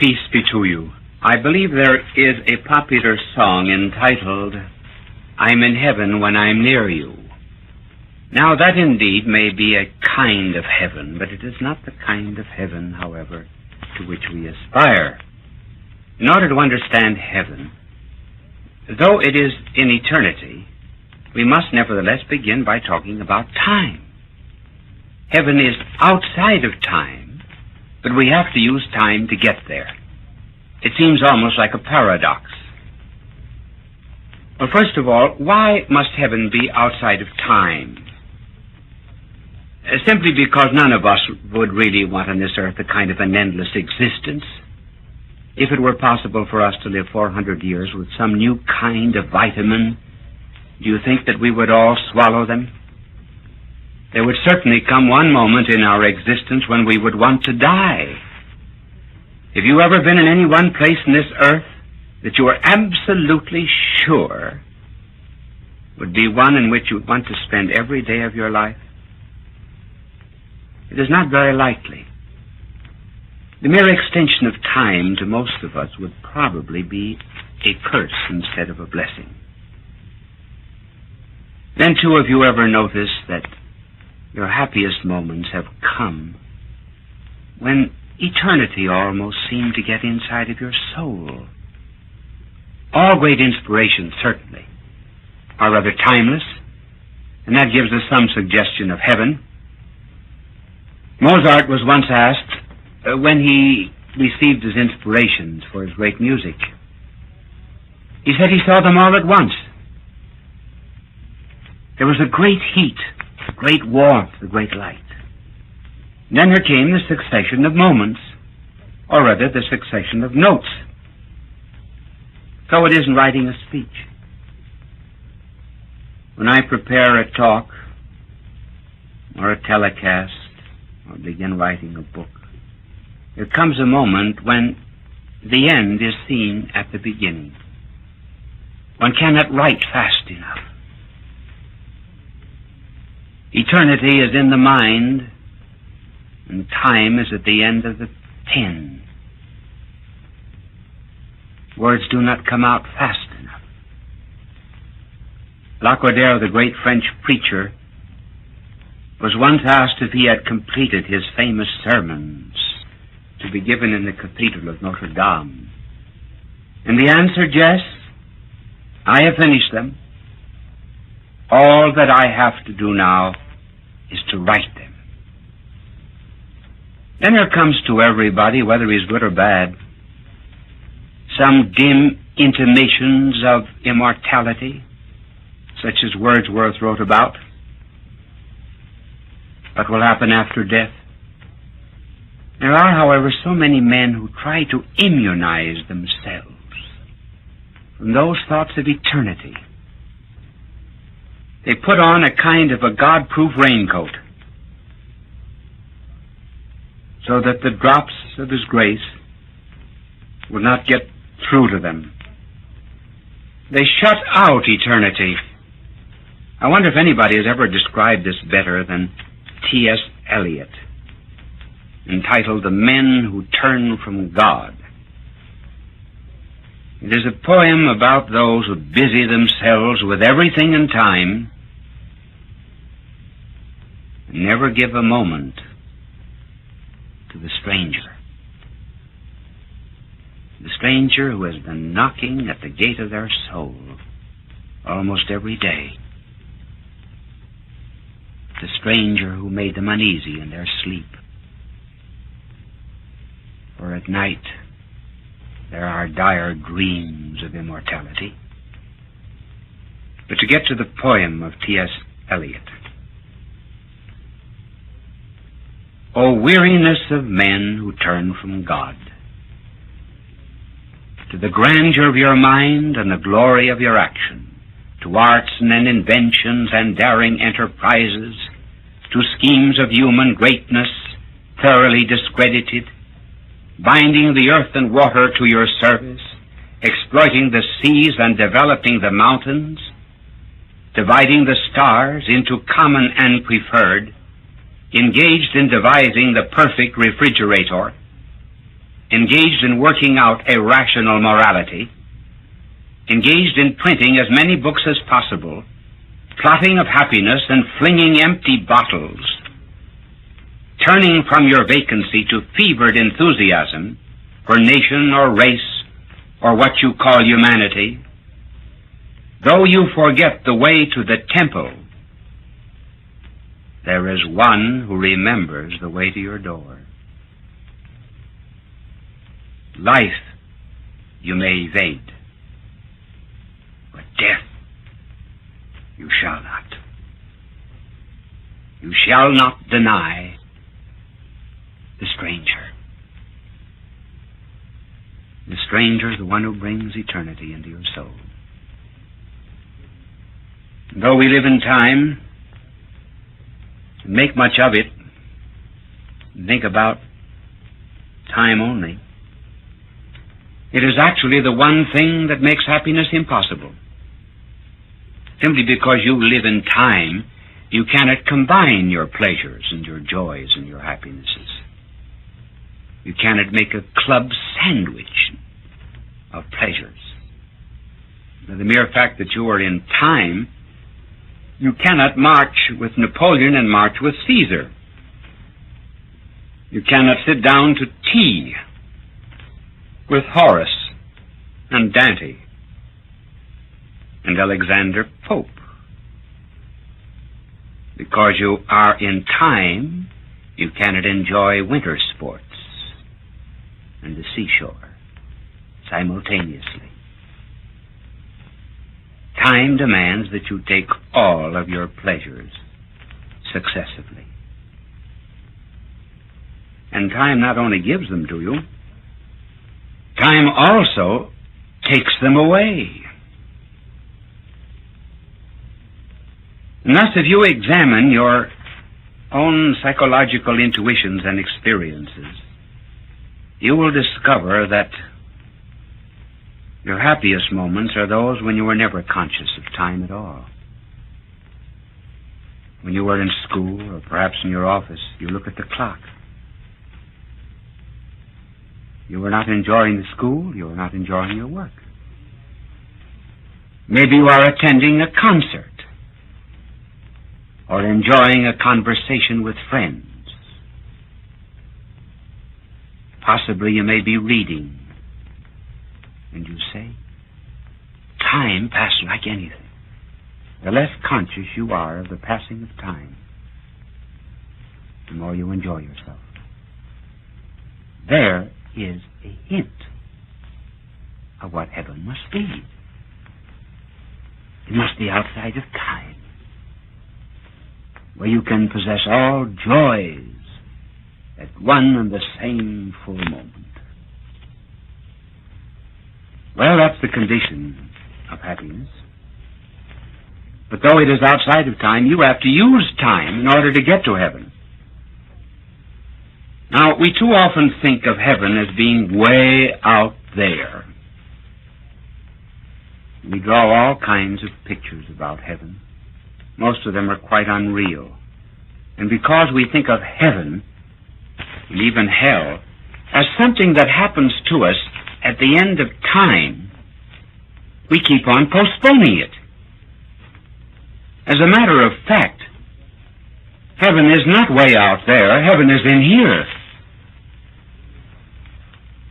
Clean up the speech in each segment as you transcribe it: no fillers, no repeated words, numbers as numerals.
Peace be to you. I believe there is a popular song entitled, I'm in heaven when I'm near you. Now that indeed may be a kind of heaven, but it is not the kind of heaven, however, to which we aspire. In order to understand heaven, though it is in eternity, we must nevertheless begin by talking about time. Heaven is outside of time, but we have to use time to get there. It seems almost like a paradox. Well, first of all, why must heaven be outside of time? Simply because none of us would really want on this earth a kind of an endless existence. If it were possible for us to live 400 years with some new kind of vitamin, do you think that we would all swallow them? There would certainly come one moment in our existence when we would want to die. Have you ever been in any one place in this earth that you are absolutely sure would be one in which you would want to spend every day of your life? It is not very likely. The mere extension of time to most of us would probably be a curse instead of a blessing. Then, too, have you ever noticed that your happiest moments have come when eternity almost seemed to get inside of your soul? All great inspirations, certainly, are rather timeless, and that gives us some suggestion of heaven. Mozart was once asked when he received his inspirations for his great music. He said he saw them all at once. There was a great heat, a great warmth, a great light. And then there came the succession of moments, or rather the succession of notes. So it isn't writing a speech. When I prepare a talk, or a telecast, or begin writing a book, there comes a moment when the end is seen at the beginning. One cannot write fast enough. Eternity is in the mind, and time is at the end of the pen. Words do not come out fast enough. Lacordaire, the great French preacher, was once asked if he had completed his famous sermons to be given in the Cathedral of Notre Dame. And the answer, yes, I have finished them. All that I have to do now is to write them. Then there comes to everybody, whether he's good or bad, some dim intimations of immortality, such as Wordsworth wrote about. What will happen after death? There are, however, so many men who try to immunize themselves from those thoughts of eternity. They put on a kind of a God-proof raincoat so that the drops of His grace will not get through to them. They shut out eternity. I wonder if anybody has ever described this better than T.S. Eliot, entitled The Men Who Turn from God. It is a poem about those who busy themselves with everything in time and never give a moment to the stranger. The stranger who has been knocking at the gate of their soul almost every day. The stranger who made them uneasy in their sleep. For at night there are dire dreams of immortality. But to get to the poem of T.S. Eliot. O weariness of men who turn from God, to the grandeur of your mind and the glory of your action, to arts and inventions and daring enterprises, to schemes of human greatness thoroughly discredited, binding the earth and water to your service, exploiting the seas and developing the mountains, dividing the stars into common and preferred, engaged in devising the perfect refrigerator, engaged in working out a rational morality, engaged in printing as many books as possible, plotting of happiness and flinging empty bottles, turning from your vacancy to fevered enthusiasm for nation or race or what you call humanity, though you forget the way to the temple, there is one who remembers the way to your door. Life you may evade, but death you shall not. You shall not deny the stranger. The stranger is the one who brings eternity into your soul. Though we live in time, and make much of it, and think about time only, it is actually the one thing that makes happiness impossible. Simply because you live in time, you cannot combine your pleasures and your joys and your happinesses. You cannot make a club sandwich of pleasures. By the mere fact that you are in time, you cannot march with Napoleon and march with Caesar. You cannot sit down to tea with Horace and Dante and Alexander Pope. Because you are in time, you cannot enjoy winter sports and the seashore simultaneously. Time demands that you take all of your pleasures successively. And time not only gives them to you, time also takes them away. And thus, if you examine your own psychological intuitions and experiences, you will discover that your happiest moments are those when you were never conscious of time at all. When you were in school, or perhaps in your office, you look at the clock. You were not enjoying the school, you were not enjoying your work. Maybe you are attending a concert, or enjoying a conversation with friends. Possibly you may be reading, and you say, time passed like anything. The less conscious you are of the passing of time, the more you enjoy yourself. There is a hint of what heaven must be. It must be outside of time, where you can possess all joys at one and the same full moment. Well, that's the condition of happiness. But though it is outside of time, you have to use time in order to get to heaven. Now, we too often think of heaven as being way out there. We draw all kinds of pictures about heaven. Most of them are quite unreal. And because we think of heaven, and even hell, as something that happens to us at the end of time, we keep on postponing it. As a matter of fact, heaven is not way out there. Heaven is in here.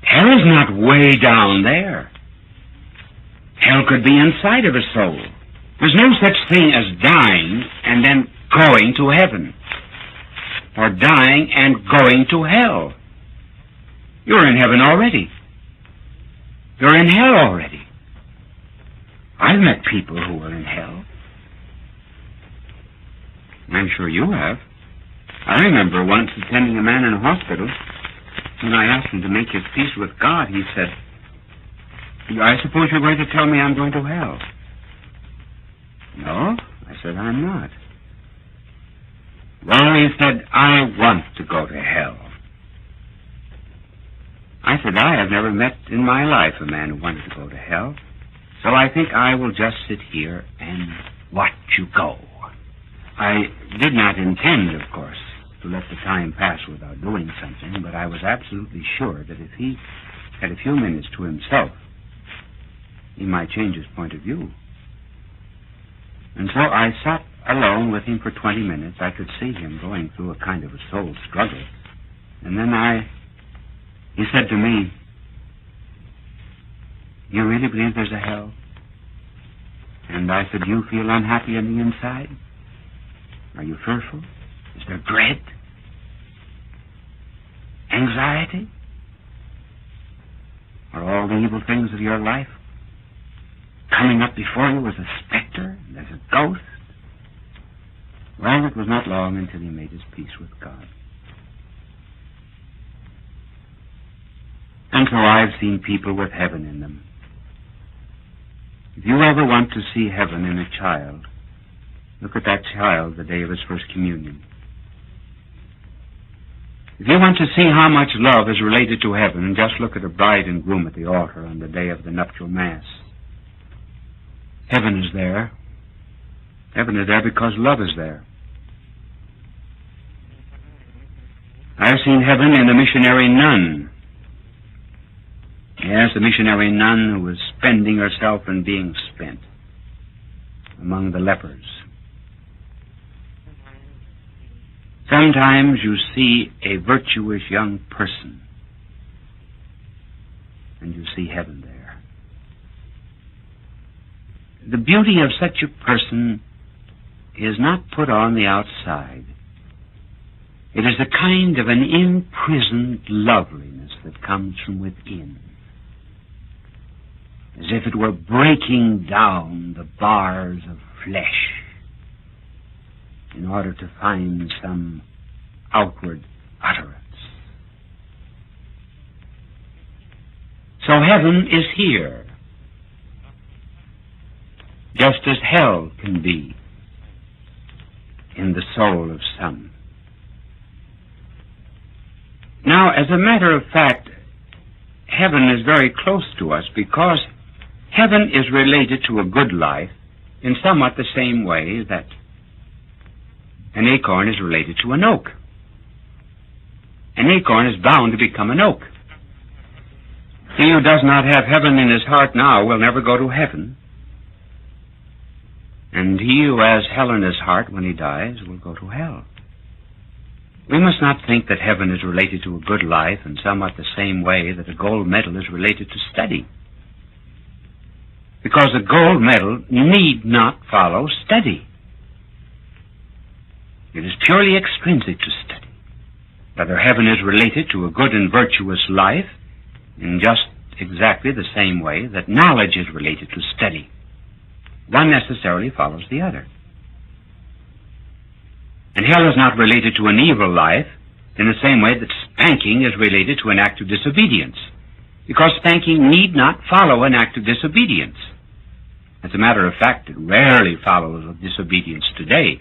Hell is not way down there. Hell could be inside of a soul. There's no such thing as dying and then going to heaven, or dying and going to hell. You're in heaven already. You're in hell already. I've met people who were in hell. I'm sure you have. I remember once attending a man in a hospital. When I asked him to make his peace with God, he said, I suppose you're going to tell me I'm going to hell. No, I said, I'm not. Well, he said, I want to go to hell. I said, I have never met in my life a man who wanted to go to hell, so I think I will just sit here and watch you go. I did not intend, of course, to let the time pass without doing something, but I was absolutely sure that if he had a few minutes to himself, he might change his point of view. And so I sat alone with him for 20 minutes. I could see him going through a kind of a soul struggle. And then he said to me, "You really believe there's a hell?" And I said, "Do you feel unhappy on the inside? Are you fearful? Is there dread? Anxiety? Are all the evil things of your life coming up before you as a specter, and as a ghost?" Well, it was not long until he made his peace with God. And so I've seen people with heaven in them. If you ever want to see heaven in a child, look at that child the day of his first communion. If you want to see how much love is related to heaven, just look at a bride and groom at the altar on the day of the nuptial Mass. Heaven is there. Heaven is there because love is there. I've seen heaven in a missionary nun. Yes, a missionary nun who was spending herself and being spent among the lepers. Sometimes you see a virtuous young person, and you see heaven there. The beauty of such a person is not put on the outside. It is a kind of an imprisoned loveliness that comes from within, as if it were breaking down the bars of flesh in order to find some outward utterance. So heaven is here, just as hell can be in the soul of some. Now, as a matter of fact, heaven is very close to us because heaven is related to a good life in somewhat the same way that an acorn is related to an oak. An acorn is bound to become an oak. He who does not have heaven in his heart now will never go to heaven. And he who has hell in his heart when he dies will go to hell. We must not think that heaven is related to a good life in somewhat the same way that a gold medal is related to study. Because a gold medal need not follow study. It is purely extrinsic to study. Whether heaven is related to a good and virtuous life in just exactly the same way that knowledge is related to study. One necessarily follows the other. And hell is not related to an evil life in the same way that spanking is related to an act of disobedience, because spanking need not follow an act of disobedience. As a matter of fact, it rarely follows a disobedience today.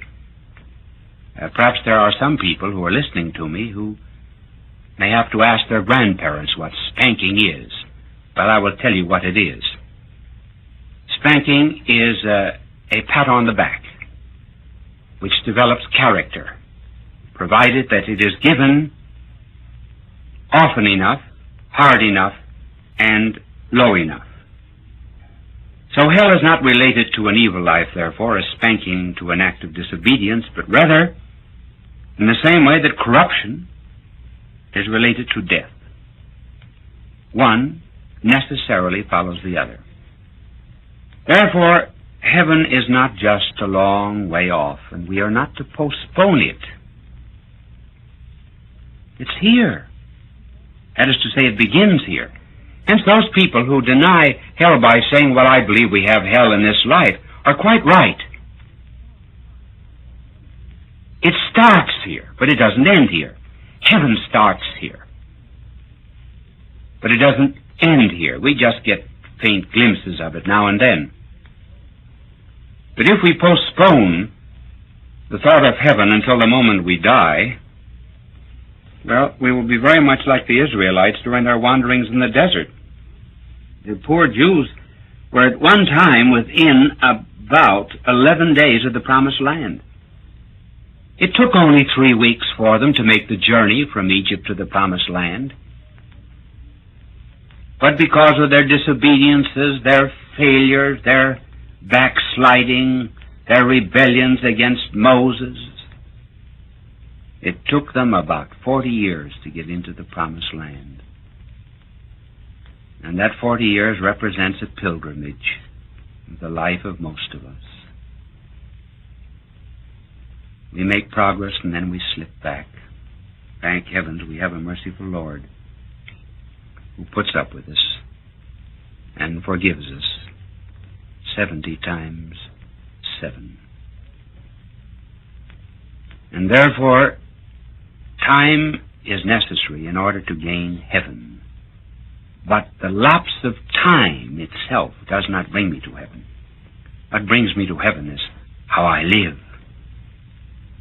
Perhaps there are some people who are listening to me who may have to ask their grandparents what spanking is. But I will tell you what it is. Spanking is a pat on the back, which develops character, provided that it is given often enough, hard enough, and low enough. So hell is not related to an evil life, therefore, as spanking to an act of disobedience, but rather in the same way that corruption is related to death. One necessarily follows the other. Therefore, heaven is not just a long way off, and we are not to postpone it. It's here. That is to say, it begins here. Hence, those people who deny hell by saying, "Well, I believe we have hell in this life," are quite right. It starts here, but it doesn't end here. Heaven starts here, but it doesn't end here. We just get faint glimpses of it now and then. But if we postpone the thought of heaven until the moment we die, well, we will be very much like the Israelites during their wanderings in the desert. The poor Jews were at one time within about 11 days of the promised land. It took only 3 weeks for them to make the journey from Egypt to the Promised Land. But because of their disobediences, their failures, their backsliding, their rebellions against Moses, it took them about 40 years to get into the Promised Land. And that 40 years represents a pilgrimage in the life of most of us. We make progress and then we slip back. Thank heavens we have a merciful Lord who puts up with us and forgives us 70 times 7. And therefore, time is necessary in order to gain heaven. But the lapse of time itself does not bring me to heaven. What brings me to heaven is how I live,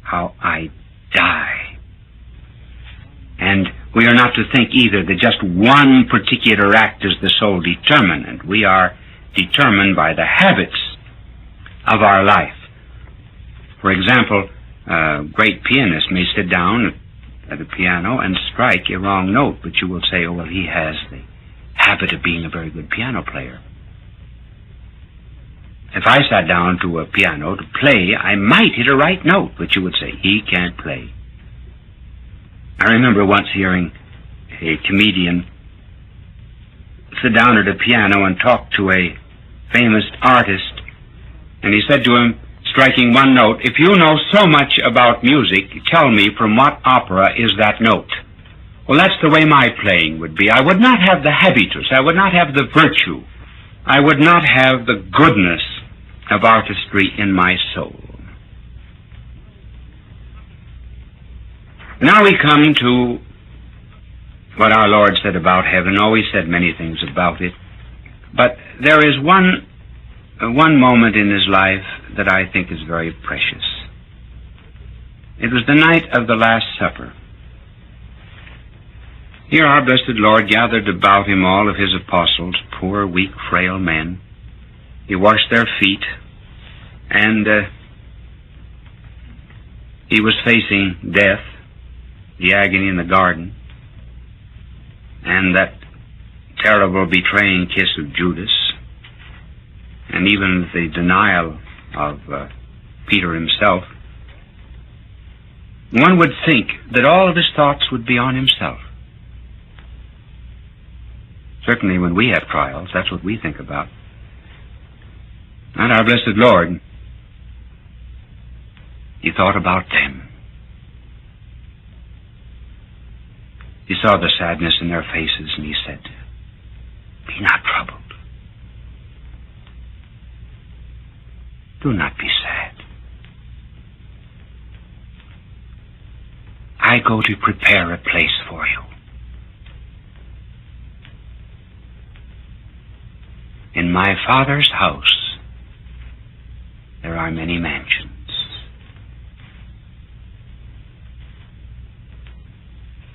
how I die. And we are not to think either that just one particular act is the sole determinant. We are determined by the habits of our life. For example, a great pianist may sit down at a piano and strike a wrong note, but you will say, oh, well, he has the habit of being a very good piano player. If I sat down to a piano to play, I might hit a right note, but you would say, he can't play. I remember once hearing a comedian sit down at a piano and talk to a famous artist, and he said to him, striking one note, if you know so much about music, tell me from what opera is that note. Well, that's the way my playing would be. I would not have the habitus. I would not have the virtue. I would not have the goodness of artistry in my soul. Now we come to what our Lord said about heaven. Oh, he said many things about it. But there is one moment in his life that I think is very precious. It was the night of the Last Supper. Here our blessed Lord gathered about him all of his apostles, poor, weak, frail men. He washed their feet, and he was facing death, the agony in the garden, and that terrible betraying kiss of Judas, and even the denial of Peter himself. One would think that all of his thoughts would be on himself. Certainly when we have trials, that's what we think about. And our blessed Lord, he thought about them. He saw the sadness in their faces, and he said, be not troubled. Do not be sad. I go to prepare a place for you. In my Father's house there are many mansions.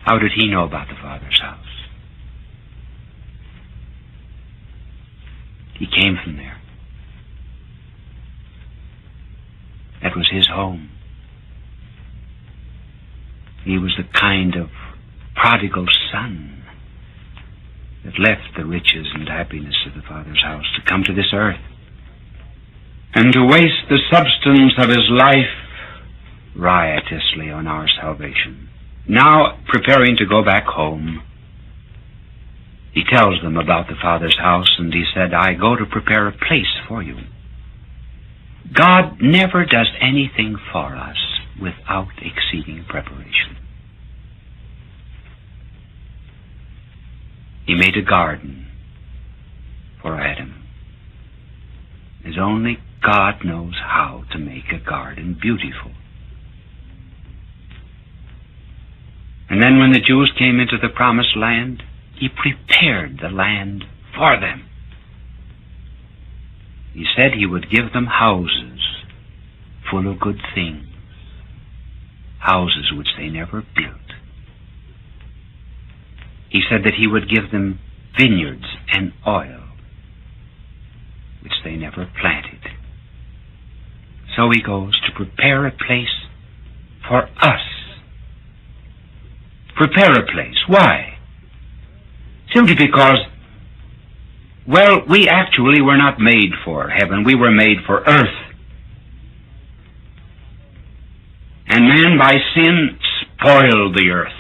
How did he know about the Father's house? He came from there. That was his home. He was the kind of prodigal son that left the riches and happiness of the Father's house to come to this earth and to waste the substance of his life riotously on our salvation. Now, preparing to go back home, he tells them about the Father's house, and he said, I go to prepare a place for you. God never does anything for us without exceeding preparation. He made a garden for Adam, as only God knows how to make a garden beautiful. And then when the Jews came into the Promised Land, he prepared the land for them. He said he would give them houses full of good things, houses which they never built. He said that he would give them vineyards and oil, which they never planted. So he goes to prepare a place for us. Prepare a place. Why? Simply because, well, we actually were not made for heaven. We were made for earth. And man, by sin, spoiled the earth.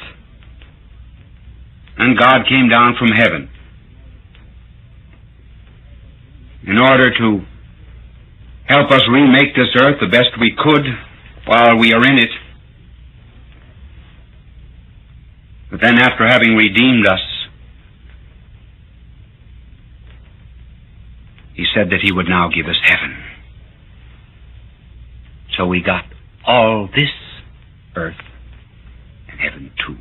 And God came down from heaven in order to help us remake this earth the best we could while we are in it. But then after having redeemed us, He said that He would now give us heaven. So we got all this earth and heaven too.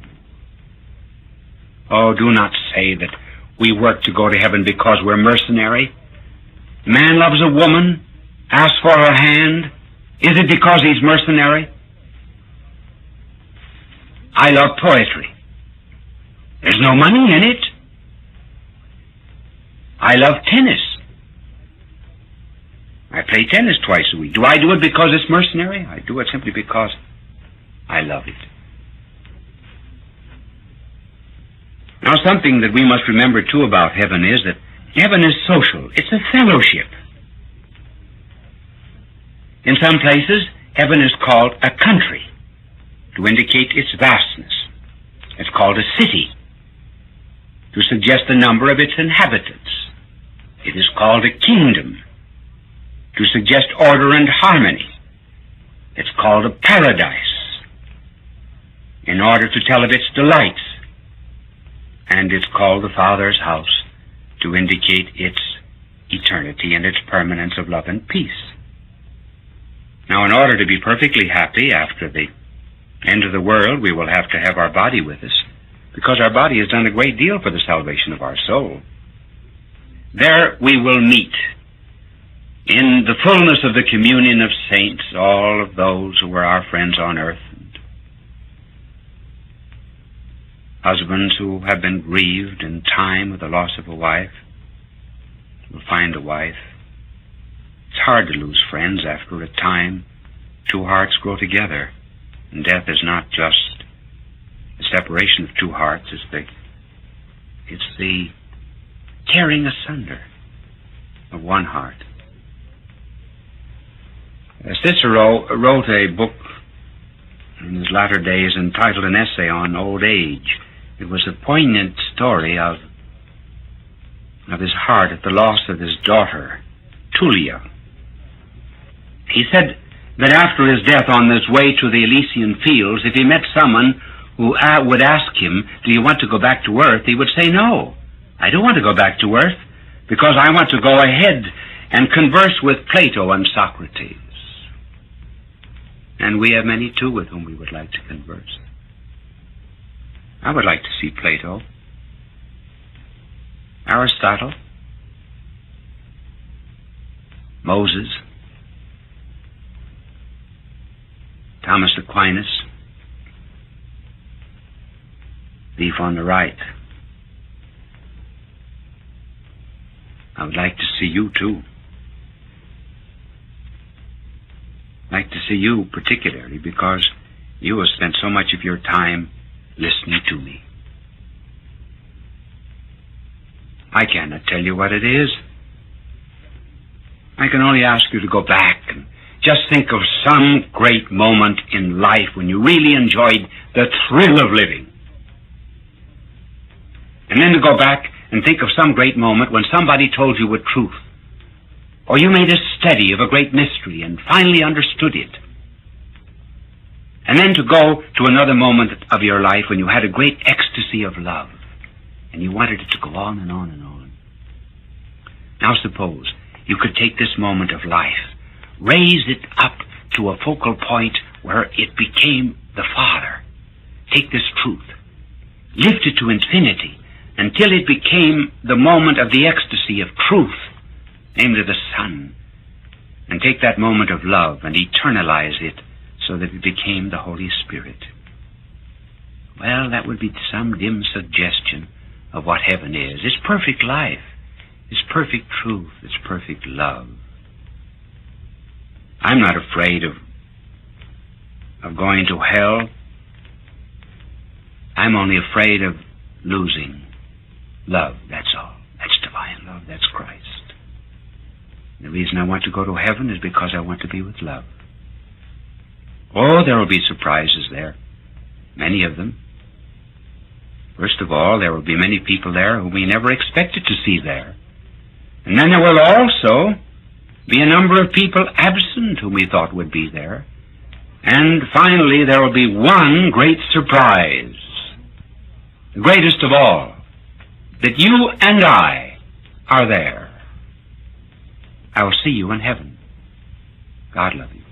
Oh, do not say that we work to go to heaven because we're mercenary. Man loves a woman, asks for her hand. Is it because he's mercenary? I love poetry. There's no money in it. I love tennis. I play tennis twice a week. Do I do it because it's mercenary? I do it simply because I love it. Now, something that we must remember, too, about heaven is that heaven is social. It's a fellowship. In some places, heaven is called a country to indicate its vastness. It's called a city to suggest the number of its inhabitants. It is called a kingdom to suggest order and harmony. It's called a paradise in order to tell of its delights. And it's called the Father's house to indicate its eternity and its permanence of love and peace. Now, in order to be perfectly happy after the end of the world, we will have to have our body with us, because our body has done a great deal for the salvation of our soul. There we will meet in the fullness of the communion of saints, all of those who were our friends on earth, and husbands who have been grieved in time with the loss of a wife will find a wife. It's hard to lose friends after a time. Two hearts grow together, and death is not just the separation of two hearts, it's the tearing asunder of one heart. Cicero wrote a book in his latter days entitled An Essay on Old Age. It was a poignant story of his heart at the loss of his daughter, Tullia. He said that after his death, on his way to the Elysian fields, if he met someone who would ask him, "Do you want to go back to earth?" he would say, "No, I don't want to go back to earth, because I want to go ahead and converse with Plato and Socrates." And we have many, too, with whom we would like to converse. I would like to see Plato, Aristotle, Moses, Thomas Aquinas, thief on the right. I would like to see you, too. I'd like to see you particularly because you have spent so much of your time listening to me. I cannot tell you what it is. I can only ask you to go back and just think of some great moment in life when you really enjoyed the thrill of living. And then to go back and think of some great moment when somebody told you a truth, or you made a study of a great mystery and finally understood it. And then to go to another moment of your life when you had a great ecstasy of love, and you wanted it to go on and on and on. Now suppose you could take this moment of life, raise it up to a focal point where it became the Father. Take this truth, lift it to infinity until it became the moment of the ecstasy of truth, namely the Son, and take that moment of love and eternalize it so that it became the Holy Spirit. Well, that would be some dim suggestion of what heaven is. It's perfect life. It's perfect truth. It's perfect love. I'm not afraid of of going to hell. I'm only afraid of losing love, that's all. That's divine love, that's Christ. The reason I want to go to heaven is because I want to be with love. Oh, there will be surprises there, many of them. First of all, there will be many people there whom we never expected to see there. And then there will also be a number of people absent whom we thought would be there. And finally, there will be one great surprise, the greatest of all, that you and I are there. I will see you in heaven. God love you.